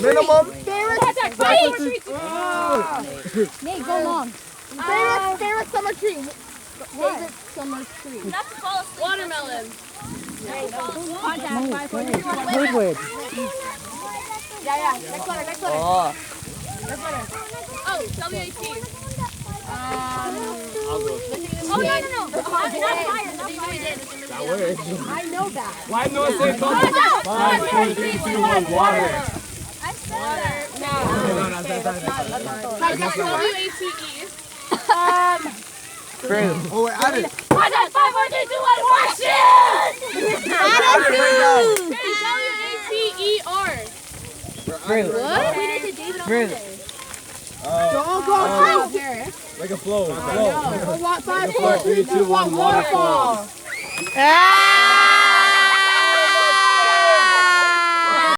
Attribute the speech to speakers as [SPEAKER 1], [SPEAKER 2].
[SPEAKER 1] Minimum.
[SPEAKER 2] Nate, go long.
[SPEAKER 3] Favorite summer tree. Favorite summer tree.
[SPEAKER 4] Watermelon.
[SPEAKER 1] Squidward.
[SPEAKER 3] Yeah. Next letter.
[SPEAKER 1] Oh.
[SPEAKER 4] Oh, WAT.
[SPEAKER 1] I'll go.
[SPEAKER 4] Oh, no.
[SPEAKER 3] Not fire.
[SPEAKER 1] That works.
[SPEAKER 3] I know that.
[SPEAKER 1] Why no say call? 5, 4, 3, 2, 1, water.
[SPEAKER 4] I said
[SPEAKER 1] No.
[SPEAKER 4] WATE.
[SPEAKER 1] Oh, wait, I did.
[SPEAKER 4] 5, 4, 3, 2, 1, WATER.
[SPEAKER 3] What? We did the David on Monday.
[SPEAKER 1] Don't
[SPEAKER 3] go through.
[SPEAKER 1] Like a flow.
[SPEAKER 3] 5, 4, 3, 2, 1, waterfall.
[SPEAKER 2] Ah!